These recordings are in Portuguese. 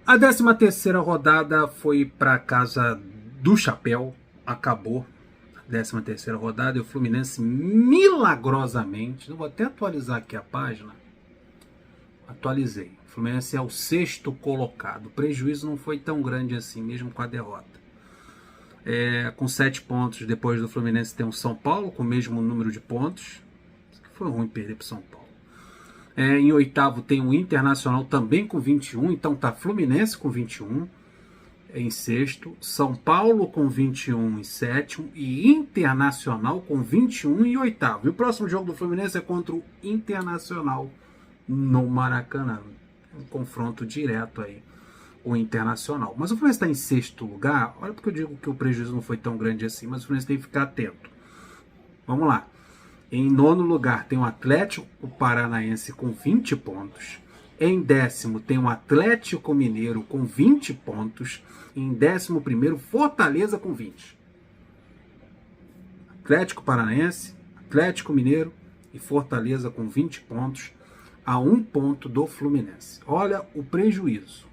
A 13ª rodada foi para casa do Chapéu, acabou a 13ª rodada e o Fluminense milagrosamente, eu vou até atualizar aqui a página, atualizei, o Fluminense é o 6º colocado, o prejuízo não foi tão grande assim, mesmo com a derrota. Com 7 pontos, depois do Fluminense tem o São Paulo, com o mesmo número de pontos, foi ruim perder para o São Paulo. Em oitavo tem o Internacional também com 21, então tá Fluminense com 21 em sexto, São Paulo com 21 em sétimo e Internacional com 21 em oitavo. E o próximo jogo do Fluminense é contra o Internacional no Maracanã. Um confronto direto aí, o Internacional. Mas o Fluminense está em sexto lugar, olha porque eu digo que o prejuízo não foi tão grande assim, mas o Fluminense tem que ficar atento. Vamos lá. Em nono lugar tem o Atlético Paranaense com 20 pontos. Em décimo tem o Atlético Mineiro com 20 pontos. Em 11º, Fortaleza com 20. Atlético Paranaense, Atlético Mineiro e Fortaleza com 20 pontos, a 1 ponto do Fluminense. Olha o prejuízo.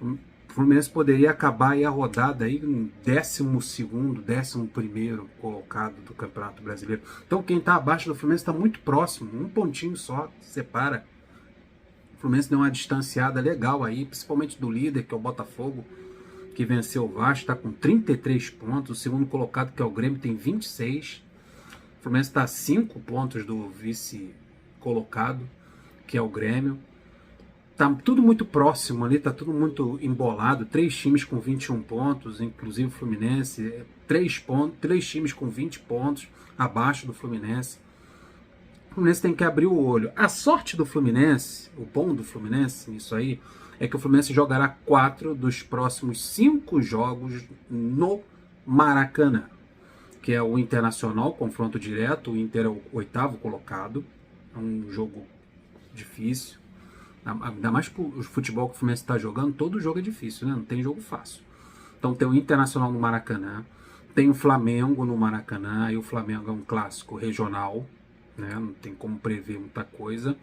O Fluminense poderia acabar aí a rodada aí em 12º, 11º colocado do Campeonato Brasileiro. Então quem está abaixo do Fluminense está muito próximo, um pontinho só separa. O Fluminense deu uma distanciada legal aí, principalmente do líder, que é o Botafogo, que venceu o Vasco, está com 33 pontos. O segundo colocado, que é o Grêmio, tem 26. O Fluminense está a 5 pontos do vice-colocado, que é o Grêmio. Tá tudo muito próximo ali, tá tudo muito embolado. 3 times com 21 pontos, inclusive o Fluminense. 3 times com 20 pontos abaixo do Fluminense. O Fluminense tem que abrir o olho. A sorte do Fluminense, o bom do Fluminense nisso aí, é que o Fluminense jogará 4 dos próximos 5 jogos no Maracanã, que é o Internacional, confronto direto. O Inter é o 8º colocado, é um jogo difícil. Ainda mais o futebol que o Fluminense está jogando, todo jogo é difícil, né? Não tem jogo fácil. Então tem o Internacional no Maracanã, tem o Flamengo no Maracanã, e o Flamengo é um clássico regional, né? Não tem como prever muita coisa.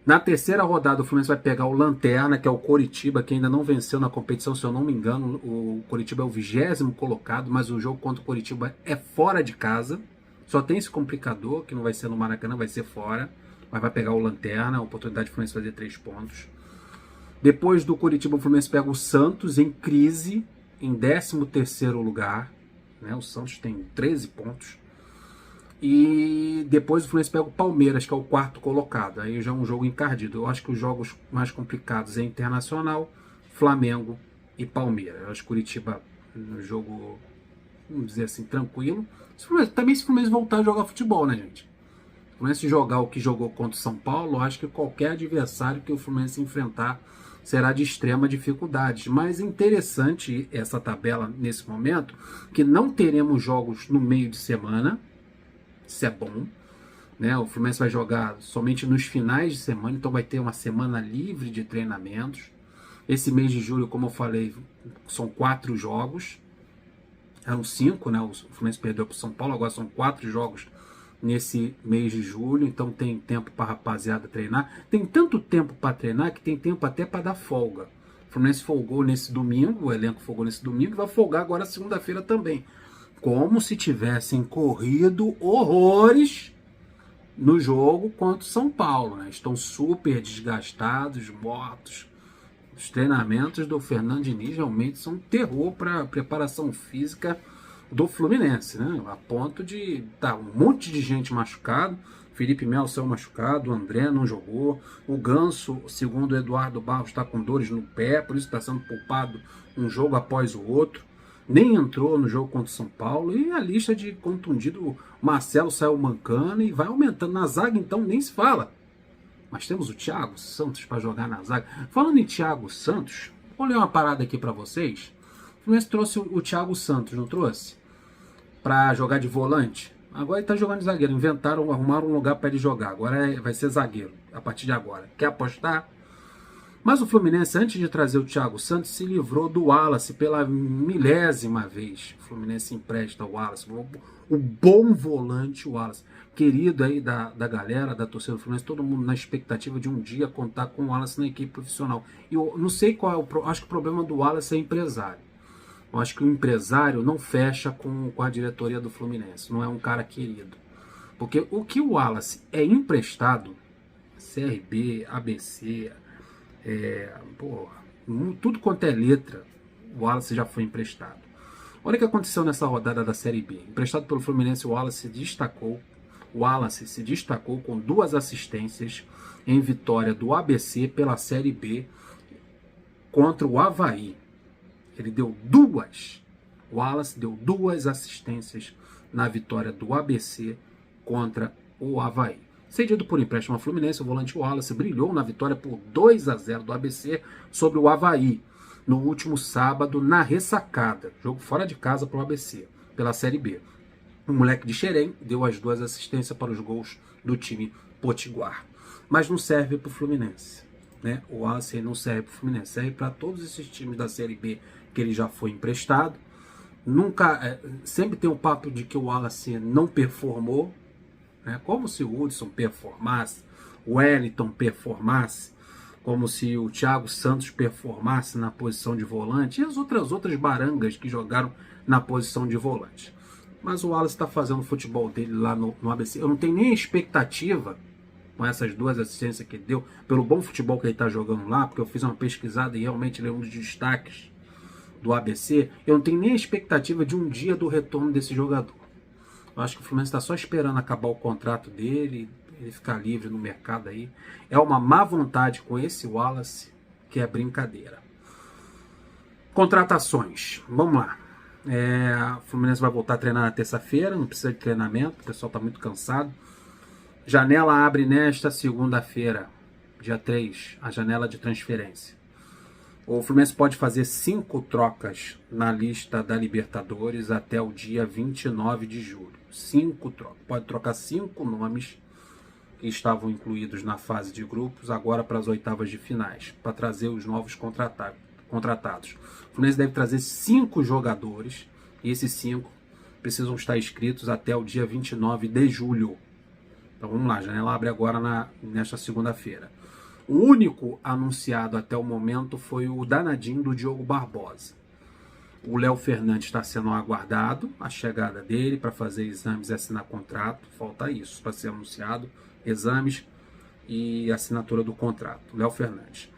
Na terceira rodada o Fluminense vai pegar o Lanterna, que é o Coritiba, que ainda não venceu na competição, se eu não me engano. O Coritiba é o 20º colocado, mas o jogo contra o Coritiba é fora de casa. Só tem esse complicador, que não vai ser no Maracanã, vai ser fora. Mas vai pegar o Lanterna, a oportunidade do Fluminense fazer 3 pontos. Depois do Coritiba, o Fluminense pega o Santos em crise, em 13º lugar. Né? O Santos tem 13 pontos. E depois o Fluminense pega o Palmeiras, que é o 4º colocado. Aí já é um jogo encardido. Eu acho que os jogos mais complicados é Internacional, Flamengo e Palmeiras. Eu acho que Curitiba no jogo, vamos dizer assim, tranquilo. Também se o Fluminense voltar a jogar futebol, né, gente? O Fluminense jogar o que jogou contra o São Paulo, acho que qualquer adversário que o Fluminense enfrentar será de extrema dificuldade. Mas interessante essa tabela nesse momento, que não teremos jogos no meio de semana. Isso é bom, né? O Fluminense vai jogar somente nos finais de semana, então vai ter uma semana livre de treinamentos. Esse mês de julho, como eu falei, são 4 jogos. Eram 5, né? O Fluminense perdeu para o São Paulo, agora são 4 jogos nesse mês de julho, então tem tempo para a rapaziada treinar. Tem tanto tempo para treinar que tem tempo até para dar folga. O Fluminense folgou nesse domingo, o elenco folgou nesse domingo e vai folgar agora segunda-feira também. Como se tivessem corrido horrores no jogo contra o São Paulo. Né? Estão super desgastados, mortos. Os treinamentos do Fernando Diniz realmente são um terror para a preparação física do Fluminense, né? A ponto de um monte de gente machucado. Felipe Melo saiu machucado, o André não jogou, o Ganso, segundo o Eduardo Barros, está com dores no pé, por isso está sendo poupado um jogo após o outro. Nem entrou no jogo contra o São Paulo, e a lista de contundido, Marcelo saiu mancando e vai aumentando. Na zaga, então, nem se fala. Mas temos o Thiago Santos para jogar na zaga. Falando em Thiago Santos, vou ler uma parada aqui para vocês. O Fluminense trouxe o Thiago Santos, não trouxe? Para jogar de volante. Agora ele está jogando de zagueiro. Arrumaram um lugar para ele jogar. Agora vai ser zagueiro, a partir de agora. Quer apostar? Mas o Fluminense, antes de trazer o Thiago Santos, se livrou do Wallace pela 1000ª vez. O Fluminense empresta o Wallace, o bom volante Wallace. querido aí da galera, da torcida do Fluminense, todo mundo na expectativa de um dia contar com o Wallace na equipe profissional. E eu não sei qual é acho que o problema do Wallace é empresário. Eu acho que o empresário não fecha com a diretoria do Fluminense, não é um cara querido. Porque o que o Wallace é emprestado, CRB, ABC, tudo quanto é letra, o Wallace já foi emprestado. Olha o que aconteceu nessa rodada da Série B. Emprestado pelo Fluminense, o Wallace se destacou com 2 assistências em vitória do ABC pela Série B contra o Avaí. Ele deu 2. O Wallace deu 2 assistências na vitória do ABC contra o Avaí. Cedido por empréstimo ao Fluminense, o volante Wallace brilhou na vitória por 2-0 do ABC sobre o Avaí no último sábado na ressacada. Jogo fora de casa para o ABC, pela Série B. O moleque de Xerém deu as 2 assistências para os gols do time potiguar. Mas não serve para o Fluminense. Né? O Wallace não serve para o Fluminense, serve para todos esses times da Série B que ele já foi emprestado. Sempre tem o papo de que o Wallace não performou, né? Como se o Hudson performasse, o Wellington performasse, como se o Thiago Santos performasse na posição de volante e as outras barangas que jogaram na posição de volante. Mas o Wallace está fazendo o futebol dele lá no ABC. Eu não tenho nem expectativa com essas 2 assistências que ele deu, pelo bom futebol que ele está jogando lá, porque eu fiz uma pesquisada e realmente ele é um dos destaques do ABC. Eu não tenho nem expectativa de um dia do retorno desse jogador. Eu acho que o Fluminense está só esperando acabar o contrato dele, ele ficar livre no mercado aí. É uma má vontade com esse Wallace que é brincadeira. Contratações. Vamos lá. O Fluminense vai voltar a treinar na terça-feira, não precisa de treinamento, o pessoal está muito cansado. Janela abre nesta segunda-feira, dia 3, a janela de transferência. O Fluminense pode fazer 5 trocas na lista da Libertadores até o dia 29 de julho. 5 trocas. Pode trocar 5 nomes que estavam incluídos na fase de grupos, agora para as oitavas de finais, para trazer os novos contratados. O Fluminense deve trazer 5 jogadores, e esses 5 precisam estar inscritos até o dia 29 de julho. Então vamos lá, a janela abre agora nesta segunda-feira. O único anunciado até o momento foi o danadinho do Diogo Barbosa. O Léo Fernandes está sendo aguardado, a chegada dele para fazer exames e assinar contrato. Falta isso para ser anunciado, exames e assinatura do contrato. Léo Fernandes.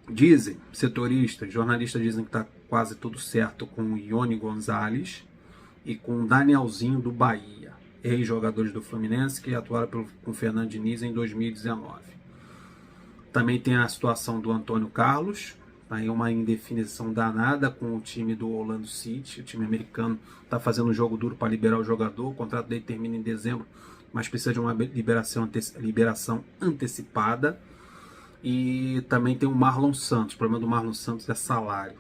Dizem, setoristas, jornalistas dizem que está quase tudo certo com o Ione Gonzalez e com o Danielzinho do Bahia, ex-jogadores do Fluminense que atuaram com o Fernando Diniz em 2019. Também tem a situação do Antônio Carlos, aí uma indefinição danada com o time do Orlando City. O time americano está fazendo um jogo duro para liberar o jogador. O contrato dele termina em dezembro, mas precisa de uma liberação antecipada. E também tem o Marlon Santos. O problema do Marlon Santos é salário.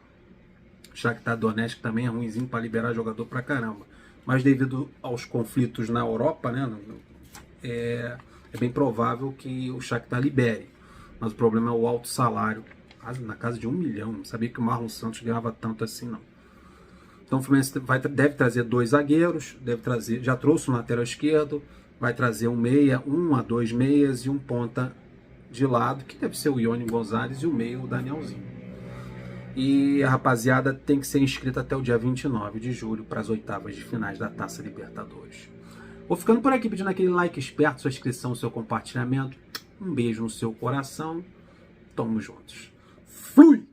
O Shakhtar Donetsk também é ruimzinho para liberar jogador pra caramba. Mas devido aos conflitos na Europa, né, é bem provável que o Shakhtar libere. Mas o problema é o alto salário, na casa de 1 milhão. Não sabia que o Marlon Santos ganhava tanto assim, não. Então o Fluminense deve trazer 2 zagueiros, já trouxe um lateral esquerdo, vai trazer um meia, 1 a 2 meias e um ponta de lado, que deve ser o Ione Gonzalez, e o meio o Danielzinho. E a rapaziada tem que ser inscrita até o dia 29 de julho para as oitavas de finais da Taça Libertadores. Vou ficando por aqui pedindo aquele like esperto, sua inscrição, seu compartilhamento. Um beijo no seu coração. Tamo juntos. Fui!